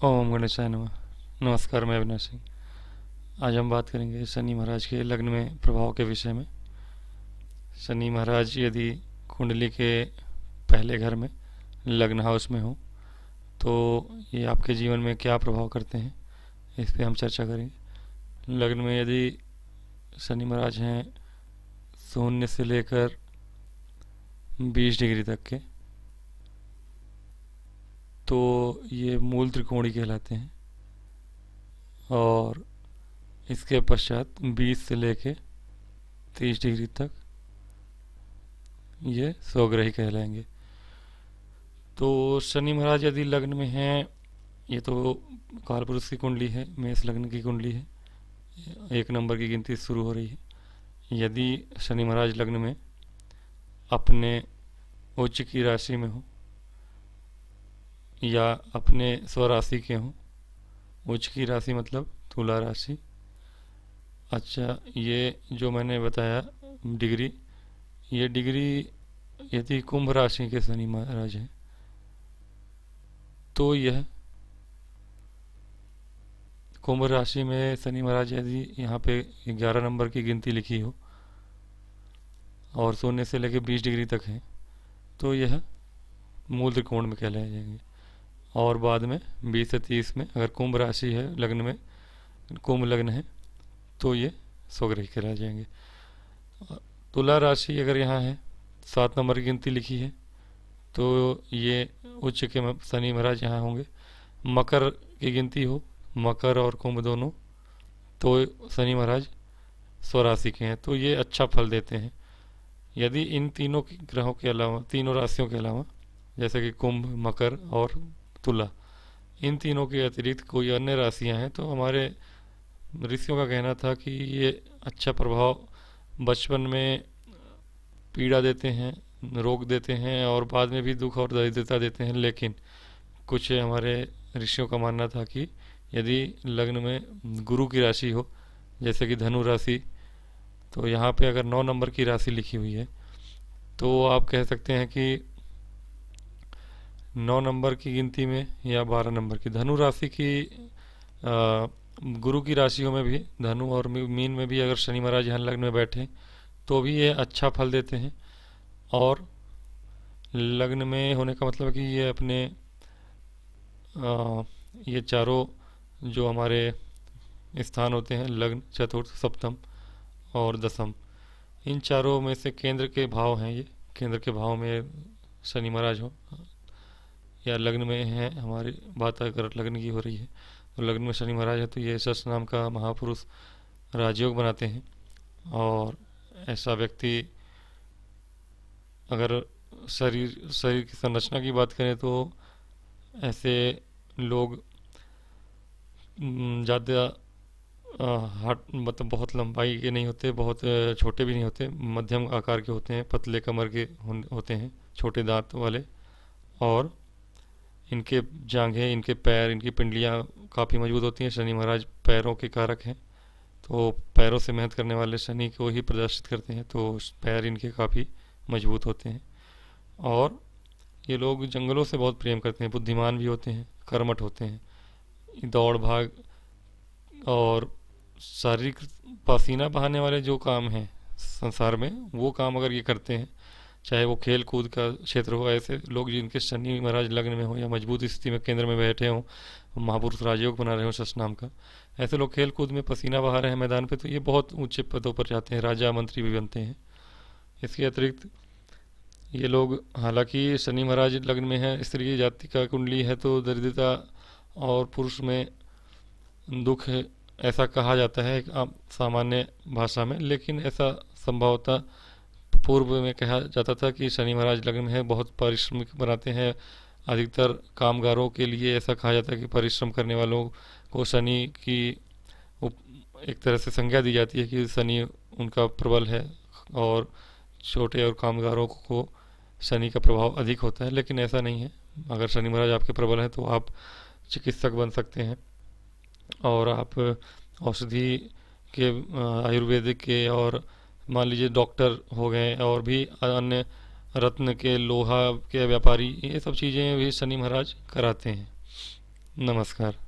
ओम गणेशाय नमः। नमस्कार, मैं अविनाश सिंह। आज हम बात करेंगे शनि महाराज के लग्न में प्रभाव के विषय में। शनि महाराज यदि कुंडली के पहले घर में लग्न हाउस में हो तो ये आपके जीवन में क्या प्रभाव करते हैं, इस पे हम चर्चा करेंगे। लग्न में यदि शनि महाराज हैं 0 से लेकर 20 डिग्री तक के, तो ये मूल त्रिकोणी कहलाते हैं। और इसके पश्चात 20 से लेके 30 डिग्री तक ये स्वग्रही कहलाएंगे। तो शनि महाराज यदि लग्न में हैं, ये तो कालपुरुष की कुंडली है, मेष लग्न की कुंडली है, 1 नंबर की गिनती शुरू हो रही है। यदि शनि महाराज लग्न में अपने उच्च की राशि में हो या अपने स्वराशि के हों, उच्च की राशि मतलब तुला राशि। अच्छा, ये जो मैंने बताया डिग्री, ये डिग्री यदि कुंभ राशि के शनि महाराज हैं तो यह कुंभ राशि में शनि महाराज यदि यहाँ पे 11 नंबर की गिनती लिखी हो और 0 से लेकर 20 डिग्री तक है तो यह मूल त्रिकोण में कहलाए जाएंगे। और बाद में 20 से 30 में अगर कुंभ राशि है लग्न में, कुंभ लग्न है, तो ये स्वग्रही कहलाए जाएंगे। तुला राशि अगर यहाँ है, 7 नंबर की गिनती लिखी है, तो ये उच्च के शनि महाराज यहाँ होंगे। मकर की गिनती हो, मकर और कुंभ दोनों, तो शनि महाराज स्वराशि के हैं, तो ये अच्छा फल देते हैं। यदि इन तीनों ग्रहों के अलावा, तीनों राशियों के अलावा, जैसे कि कुंभ, मकर और तुला, इन तीनों के अतिरिक्त कोई अन्य राशियां हैं तो हमारे ऋषियों का कहना था कि ये अच्छा प्रभाव बचपन में पीड़ा देते हैं, रोग देते हैं और बाद में भी दुख और दरिद्रता देते हैं। लेकिन कुछ हमारे ऋषियों का मानना था कि यदि लग्न में गुरु की राशि हो, जैसे कि धनु राशि, तो यहाँ पे अगर 9 नंबर की राशि लिखी हुई है तो आप कह सकते हैं कि 9 नंबर की गिनती में या 12 नंबर की धनु राशि की, गुरु की राशियों में भी, धनु और मीन में भी अगर शनि महाराज यहाँ लग्न में बैठे तो भी ये अच्छा फल देते हैं। और लग्न में होने का मतलब है कि ये अपने ये चारों जो हमारे स्थान होते हैं, लग्न, चतुर्थ, सप्तम और दसम, इन चारों में से केंद्र के भाव हैं। ये केंद्र के भाव में शनि महाराज हो या लग्न में हैं, हमारी बात अगर लग्न की हो रही है तो लग्न में शनि महाराज है तो ये यशस नाम का महापुरुष राजयोग बनाते हैं। और ऐसा व्यक्ति, अगर शरीर शरीर की संरचना की बात करें तो ऐसे लोग ज़्यादा हाट मतलब बहुत लंबाई के नहीं होते, बहुत छोटे भी नहीं होते, मध्यम आकार के होते हैं, पतले कमर के होते हैं, छोटे दांत वाले। और इनके जांघें, इनके पैर, इनकी पिंडलियाँ काफ़ी मजबूत होती हैं। शनि महाराज पैरों के कारक हैं, तो पैरों से मेहनत करने वाले शनि को ही प्रदर्शित करते हैं, तो पैर इनके काफ़ी मजबूत होते हैं। और ये लोग जंगलों से बहुत प्रेम करते हैं, बुद्धिमान भी होते हैं, कर्मठ होते हैं। दौड़ भाग और शारीरिक पसीना बहाने वाले जो काम हैं संसार में, वो काम अगर ये करते हैं, चाहे वो खेल कूद का क्षेत्र हो, ऐसे लोग जिनके शनि महाराज लग्न में हो या मजबूत स्थिति में केंद्र में बैठे हों, महापुरुष राजयोग बना रहे हो शश नाम का, ऐसे लोग खेल कूद में पसीना बहा रहे हैं मैदान पे, तो ये बहुत ऊंचे पदों पर जाते हैं, राजा मंत्री भी बनते हैं। इसके अतिरिक्त ये लोग, हालांकि शनि महाराज लग्न में है, स्त्री जाति का कुंडली है, तो दरिद्रता और पुरुष में दुख ऐसा कहा जाता है सामान्य भाषा में, लेकिन ऐसा संभवतः पूर्व में कहा जाता था कि शनि महाराज लग्न में है, बहुत परिश्रमिक बनाते हैं। अधिकतर कामगारों के लिए ऐसा कहा जाता है कि परिश्रम करने वालों को शनि की एक तरह से संज्ञा दी जाती है कि शनि उनका प्रबल है, और छोटे और कामगारों को शनि का प्रभाव अधिक होता है। लेकिन ऐसा नहीं है, अगर शनि महाराज आपके प्रबल हैं तो आप चिकित्सक बन सकते हैं, और आप औषधि के, आयुर्वेदिक के, और मान लीजिए डॉक्टर हो गए, और भी अन्य रत्न के, लोहा के व्यापारी, ये सब चीज़ें भी शनि महाराज कराते हैं। नमस्कार।